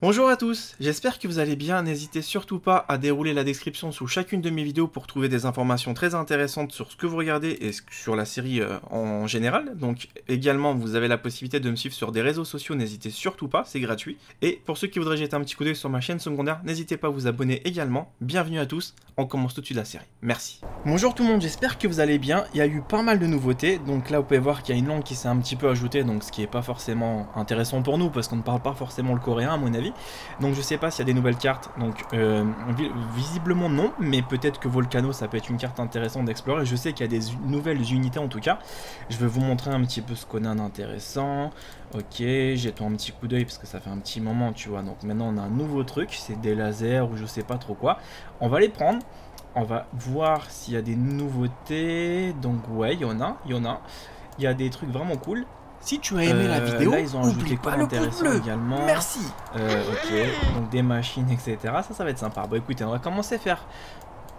Bonjour à tous, j'espère que vous allez bien, n'hésitez surtout pas à dérouler la description sous chacune de mes vidéos pour trouver des informations très intéressantes sur ce que vous regardez et sur la série en général. Donc également vous avez la possibilité de me suivre sur des réseaux sociaux, n'hésitez surtout pas, c'est gratuit. Et pour ceux qui voudraient jeter un petit coup d'œil sur ma chaîne secondaire, n'hésitez pas à vous abonner également. Bienvenue à tous, on commence tout de suite la série, merci. Bonjour tout le monde, j'espère que vous allez bien, il y a eu pas mal de nouveautés, donc là vous pouvez voir qu'il y a une langue qui s'est un petit peu ajoutée, donc ce qui est pas forcément intéressant pour nous parce qu'on ne parle pas forcément le coréen à mon avis. Donc je sais pas s'il y a des nouvelles cartes, donc visiblement non, mais peut-être que Volcano ça peut être une carte intéressante d'explorer. Je sais qu'il y a des nouvelles unités en tout cas. Je vais vous montrer un petit peu ce qu'on a d'intéressant. Ok, jetons un petit coup d'œil parce que ça fait un petit moment tu vois. Donc maintenant on a un nouveau truc, c'est des lasers ou je sais pas trop quoi. On va les prendre, on va voir s'il y a des nouveautés. Donc ouais, il y en a. Il y a des trucs vraiment cool. Si tu as aimé la vidéo, là, ils ont ajouté pas le pouce bleu également. Merci. Ok, donc des machines, etc. Ça va être sympa. Bon, écoutez, on va commencer à faire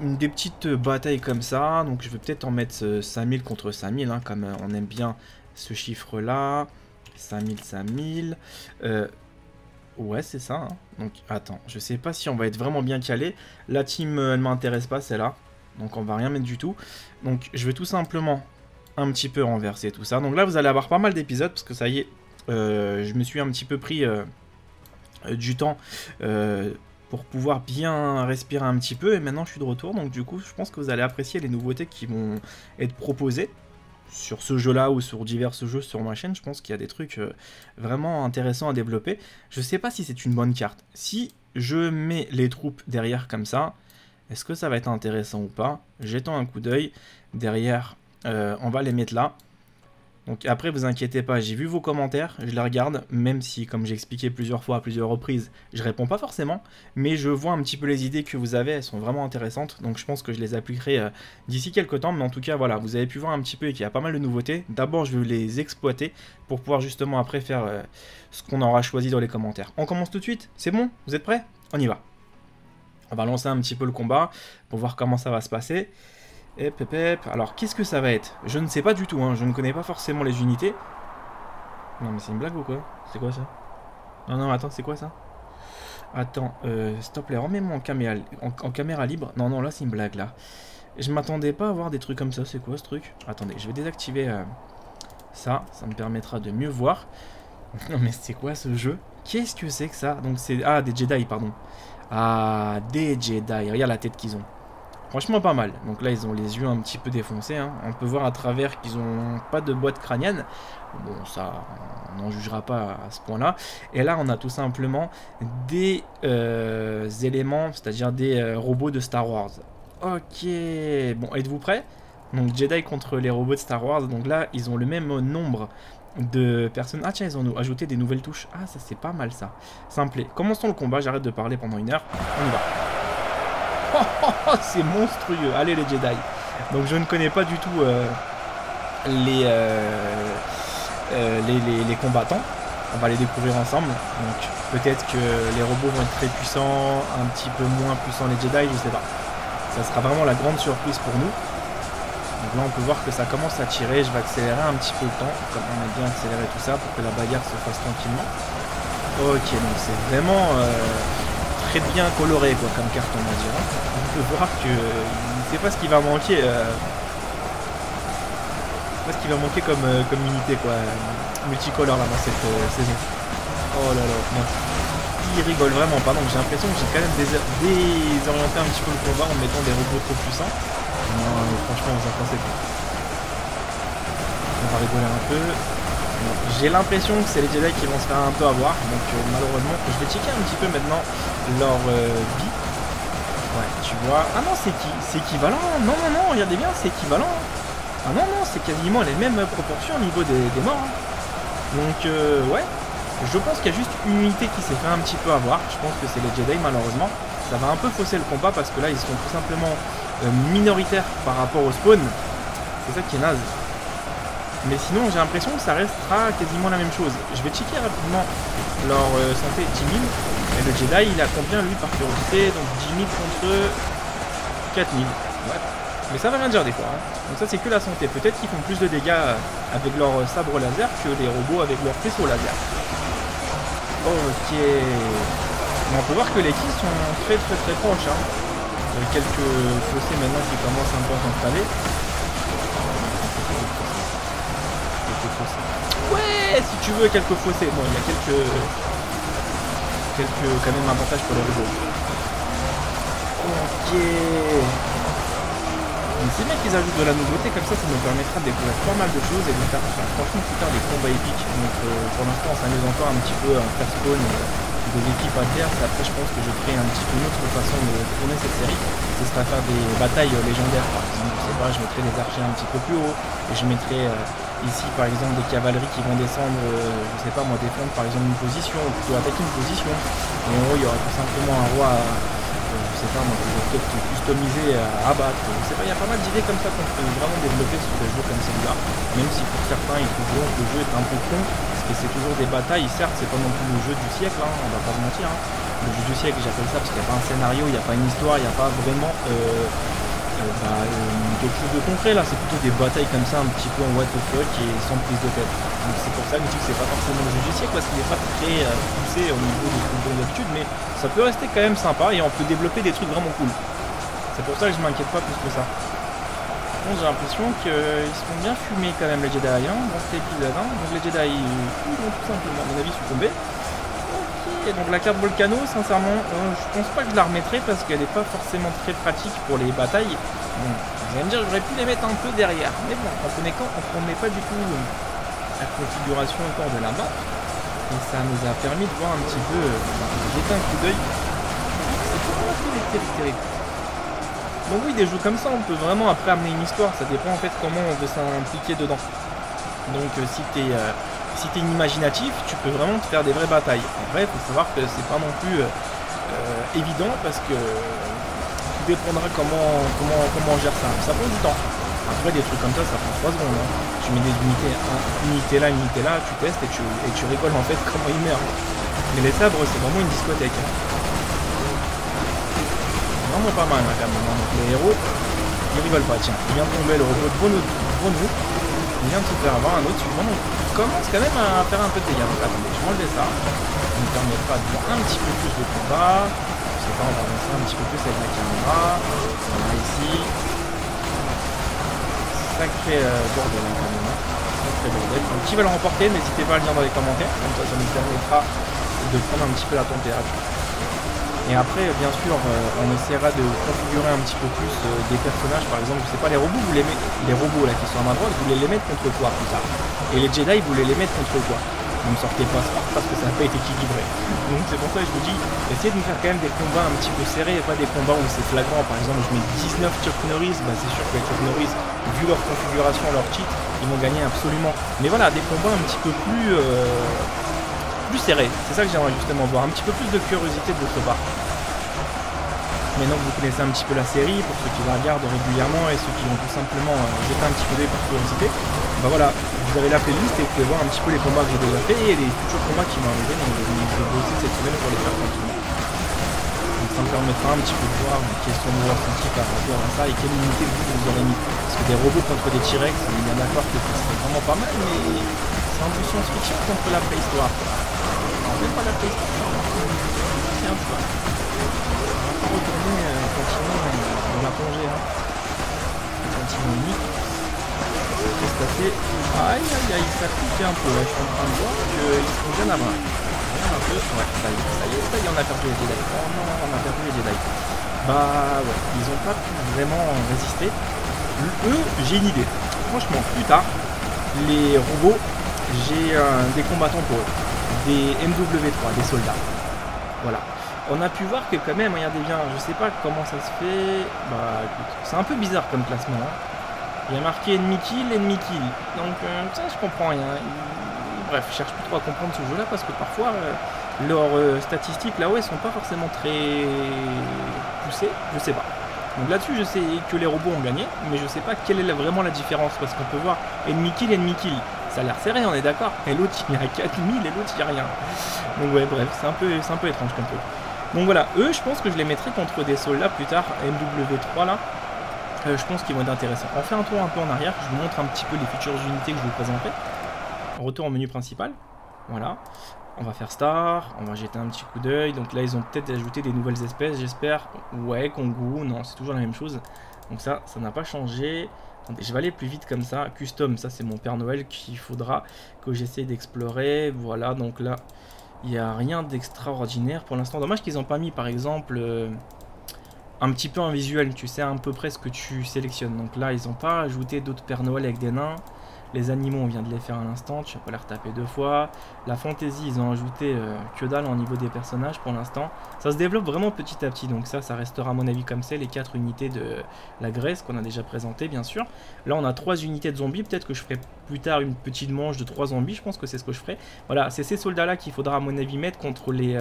des petites batailles comme ça. Donc, je vais peut-être en mettre 5000 contre 5000, hein, comme on aime bien ce chiffre-là. 5000, 5000. Ouais, c'est ça. Hein. Donc, attends, je sais pas si on va être vraiment bien calé. La team, elle m'intéresse pas, celle-là. Donc, on va rien mettre du tout. Donc, je vais tout simplement un petit peu renverser tout ça. Donc là vous allez avoir pas mal d'épisodes parce que ça y est, je me suis un petit peu pris du temps pour pouvoir bien respirer un petit peu et maintenant je suis de retour. Donc du coup je pense que vous allez apprécier les nouveautés qui vont être proposées sur ce jeu là ou sur divers jeux sur ma chaîne. Je pense qu'il y a des trucs vraiment intéressants à développer. Je sais pas si c'est une bonne carte. Si je mets les troupes derrière comme ça, est-ce que ça va être intéressant ou pas? Jetons un coup d'œil derrière. On va les mettre là. Donc après vous inquiétez pas, j'ai vu vos commentaires, je les regarde, même si comme j'ai expliqué plusieurs fois à plusieurs reprises, je réponds pas forcément, mais je vois un petit peu les idées que vous avez, elles sont vraiment intéressantes, donc je pense que je les appliquerai d'ici quelques temps, mais en tout cas voilà, vous avez pu voir un petit peu qu'il y a pas mal de nouveautés. D'abord je vais les exploiter pour pouvoir justement après faire ce qu'on aura choisi dans les commentaires. On commence tout de suite, c'est bon? Vous êtes prêts? On y va. On va lancer un petit peu le combat pour voir comment ça va se passer. Alors, qu'est-ce que ça va être? Je ne sais pas du tout, hein. Je ne connais pas forcément les unités. Non, mais c'est une blague ou quoi? C'est quoi ça? Non, attends, c'est quoi ça? Attends, s'il te plaît, remets-moi en caméra libre. Non, là, c'est une blague, là. Je m'attendais pas à voir des trucs comme ça. C'est quoi, ce truc? Attendez, je vais désactiver ça. Ça me permettra de mieux voir. Non, mais c'est quoi, ce jeu? Qu'est-ce que c'est que ça? Donc, c'est... Ah, des Jedi, pardon. Ah, des Jedi. Regarde la tête qu'ils ont. Franchement pas mal. Donc là ils ont les yeux un petit peu défoncés. Hein. On peut voir à travers qu'ils ont pas de boîte crânienne. Bon ça on n'en jugera pas à ce point là. Et là on a tout simplement des éléments, c'est-à-dire des robots de Star Wars. Ok. Bon êtes-vous prêts? Donc Jedi contre les robots de Star Wars. Donc là ils ont le même nombre de personnes. Ah tiens ils ont ajouté des nouvelles touches. Ah ça c'est pas mal ça. Simple. Commençons le combat. J'arrête de parler pendant une heure. On y va. C'est monstrueux. Allez les Jedi. Donc je ne connais pas du tout les combattants. On va les découvrir ensemble. Donc peut-être que les robots vont être très puissants, un petit peu moins puissants les Jedi, je sais pas. Ça sera vraiment la grande surprise pour nous. Donc là on peut voir que ça commence à tirer. Je vais accélérer un petit peu le temps, comme on a bien accéléré tout ça pour que la bagarre se fasse tranquillement. Ok, donc c'est vraiment très bien coloré quoi, comme carte on va dire. On peut voir que il sait pas ce qui va manquer. Pas ce qui va manquer comme unité quoi, multicolore là dans cette saison. Oh là là, non. Il rigole vraiment pas, donc j'ai l'impression que j'ai quand même désorienté un petit peu le combat en mettant des robots trop puissants. Non, franchement vous en pensez quoi? On va rigoler un peu. J'ai l'impression que c'est les Jedi qui vont se faire un peu avoir, donc malheureusement, je vais checker un petit peu maintenant leur vie. Ouais, tu vois. Ah non, c'est équivalent. Non, regardez bien, c'est équivalent. Ah non, c'est quasiment les mêmes proportions au niveau des morts. Hein. Donc, ouais, je pense qu'il y a juste une unité qui s'est fait un petit peu avoir. Je pense que c'est les Jedi, malheureusement. Ça va un peu fausser le combat parce que là, ils sont tout simplement minoritaires par rapport au spawn. C'est ça qui est naze. Mais sinon j'ai l'impression que ça restera quasiment la même chose. Je vais checker rapidement leur santé 10 000. Et le Jedi il a combien lui par curiosité? Donc 10 000 contre 4 000. Ouais. Mais ça va rien dire des fois. Hein. Donc ça c'est que la santé. Peut-être qu'ils font plus de dégâts avec leur sabre laser que les robots avec leur faisceau laser. Ok. Mais on peut voir que les kills sont très proches. Hein. Il y a quelques fossés maintenant qui commencent un peu à s'installer. Ouais, si tu veux, quelques fossés. Bon, il y a quelques quand même avantages pour les robots. Ok. Donc c'est bien qu'ils ajoutent de la nouveauté, comme ça me permettra de découvrir pas mal de choses et de faire franchement plus tard des combats épiques. Donc pour l'instant on s'amuse encore un petit peu à faire spawn des équipes adverses. Après je pense que je ferai un petit peu une autre façon de tourner cette série. Ce sera faire des batailles légendaires par exemple. Je sais pas, je mettrai des archers un petit peu plus haut et je mettrai ici par exemple des cavaleries qui vont descendre, je sais pas moi, défendre par exemple une position, ou plutôt attaquer une position. Et en haut il y aura tout simplement un roi je sais pas moi, qui va peut-être customiser à abattre. Je sais pas, il y a pas mal d'idées comme ça qu'on peut vraiment développer sur des jeux comme celui-là. Même si pour certains ils trouveront que le jeu est un peu con, parce que c'est toujours des batailles, certes c'est pas non plus le jeu du siècle, hein, on va pas se mentir. Hein. Le jeu du siècle j'appelle ça parce qu'il n'y a pas un scénario, il n'y a pas une histoire, il n'y a pas vraiment quelque chose de concret là, c'est plutôt des batailles comme ça un petit peu en what the fuck et sans prise de tête. Donc c'est pour ça que je dis que c'est pas forcément le jeu du siècle parce qu'il n'est pas très poussé au niveau de ce qu'on donne d'habitude, mais ça peut rester quand même sympa et on peut développer des trucs vraiment cool. C'est pour ça que je m'inquiète pas plus que ça. Bon, j'ai l'impression qu'ils se font bien fumer quand même les Jedi hein, dans cet épisode. Hein. Donc les Jedi ils vont tout simplement à mon avis succomber. Et donc la carte Volcano, sincèrement, je pense pas que je la remettrai parce qu'elle n'est pas forcément très pratique pour les batailles. Bon, vous allez me dire, j'aurais pu les mettre un peu derrière. Mais bon, on connaît pas du tout la configuration encore de la map. Et ça nous a permis de voir un petit peu, jeter un coup d'œil. C'est pas vraiment terrible. Donc oui, des jeux comme ça, on peut vraiment après amener une histoire. Ça dépend en fait comment on veut s'impliquer dedans. Donc si t'es imaginatif, tu peux vraiment te faire des vraies batailles. Après, il faut savoir que c'est pas non plus évident parce que tout dépendra comment on gère ça. Ça prend du temps. Après, des trucs comme ça prend 3 secondes. Hein. Tu mets des unités, une unité là, tu testes et tu rigoles en fait comment ils meurent. Mais les sabres, c'est vraiment une discothèque. Hein. C'est vraiment pas mal, hein, quand même. Donc, les héros, ils rigolent pas. Tiens, il vient de tomber le robot de Bronou. Il vient de se faire avoir un autre suivant. Donc, commence quand même à faire un peu de dégâts. Donc attendez, je vais enlever ça. Ça me permettra de voir un petit peu plus de combat. Je sais pas, on va avancer un petit peu plus avec la caméra. Voilà ici. Sacré bordel hein, quand même. Sacré bordel. Donc qui va le remporter, n'hésitez pas à le dire dans les commentaires. Comme ça nous permettra de prendre un petit peu la température. Et après, bien sûr, on essaiera de configurer un petit peu plus des personnages. Par exemple, je sais pas, les robots, les robots là qui sont à ma droite, vous voulez les mettre contre quoi plus tard. Et les Jedi, vous voulez les mettre contre quoi. Ne me sortez pas ça parce que ça n'a pas été équilibré. Donc c'est pour ça que je vous dis, essayez de nous faire quand même des combats un petit peu serrés et pas des combats où c'est flagrant. Par exemple, je mets 19 Chuck Norris, bah c'est sûr que les Chuck Norris, vu leur configuration, leur cheat, ils vont gagner absolument. Mais voilà, des combats un petit peu plus serrés. C'est ça que j'aimerais justement voir, un petit peu plus de curiosité de votre part. Maintenant que vous connaissez un petit peu la série, pour ceux qui la regardent régulièrement et ceux qui ont tout simplement jeté un petit peu d'œil par curiosité, bah voilà, vous avez la playlist et vous pouvez voir un petit peu les combats que j'ai déjà fait et les futurs combats qui vont arriver, donc je vais bosser cette semaine pour les faire tranquillement. Donc ça me permettra un petit peu de voir quels sont vos ressentis par rapport à ça et quelle unité vous aurez mis. Parce que des robots contre des T-Rex, on est bien d'accord que c'est vraiment pas mal, mais c'est un peu science-fiction contre la préhistoire. Alors même pas la préhistoire, c'est un peu. On va retourner continuer dans la plongée. Hein. Continuons unique. C'est assez. Aïe, ça pique un peu. Là. Je suis en train de voir qu'ils sont bien à main. Un peu. Ouais, ça y est, on a perdu les Jedi. Oh non, on a perdu les Jedi. Bah ouais, ils ont pas pu vraiment résister. Eux, j'ai une idée. Franchement, plus tard, les robots, j'ai des combattants pour eux. Des MW3, des soldats. Voilà. On a pu voir que quand même, regardez bien, je sais pas comment ça se fait. Bah écoute, c'est un peu bizarre comme classement. Hein. Il y a marqué ennemi kill. Donc ça je comprends rien. Bref, je cherche plus trop à comprendre ce jeu là parce que parfois leurs statistiques là-haut elles sont pas forcément très poussées, je sais pas. Donc là-dessus je sais que les robots ont gagné, mais je sais pas quelle est vraiment la différence parce qu'on peut voir ennemi kill. Ça a l'air serré, on est d'accord. Et l'autre il y a 4000 et l'autre il y a rien. Donc ouais bref, c'est un peu étrange comme truc. Donc voilà, eux je pense que je les mettrai contre des soldats plus tard, MW3 là. Je pense qu'ils vont être intéressants. On fait un tour un peu en arrière, je vous montre un petit peu les futures unités que je vous présentais. Retour au menu principal. Voilà. On va faire Star, on va jeter un petit coup d'œil. Donc là, ils ont peut-être ajouté des nouvelles espèces, j'espère. Ouais, Kongu, non, c'est toujours la même chose. Donc ça n'a pas changé. Attendez, je vais aller plus vite comme ça. Custom, ça c'est mon Père Noël qu'il faudra que j'essaie d'explorer. Voilà, donc là, il n'y a rien d'extraordinaire pour l'instant. Dommage qu'ils n'ont pas mis, par exemple, un petit peu un visuel. Tu sais à peu près ce que tu sélectionnes. Donc là, ils n'ont pas ajouté d'autres Père Noël avec des nains. Les animaux, on vient de les faire à l'instant, tu vas pas les retaper 2 fois. La fantasy, ils ont ajouté que dalle au niveau des personnages pour l'instant. Ça se développe vraiment petit à petit, donc ça restera à mon avis comme c'est. Les 4 unités de la Grèce qu'on a déjà présenté, bien sûr. Là, on a 3 unités de zombies, peut-être que je ferai plus tard une petite manche de 3 zombies, je pense que c'est ce que je ferai. Voilà, c'est ces soldats-là qu'il faudra à mon avis mettre contre les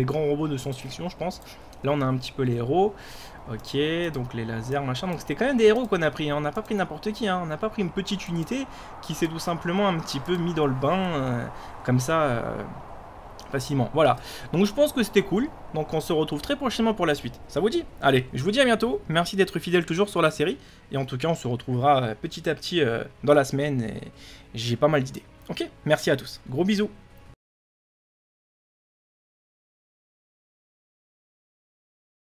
grands robots de science-fiction, je pense. Là, on a un petit peu les héros. Ok, donc les lasers, machin. Donc c'était quand même des héros qu'on a pris. Hein. On n'a pas pris n'importe qui. Hein. On n'a pas pris une petite unité qui s'est tout simplement un petit peu mis dans le bain. Comme ça, facilement. Voilà. Donc je pense que c'était cool. Donc on se retrouve très prochainement pour la suite. Ça vous dit? Allez, je vous dis à bientôt. Merci d'être fidèle toujours sur la série. Et en tout cas, on se retrouvera petit à petit dans la semaine. Et j'ai pas mal d'idées. Ok, merci à tous. Gros bisous.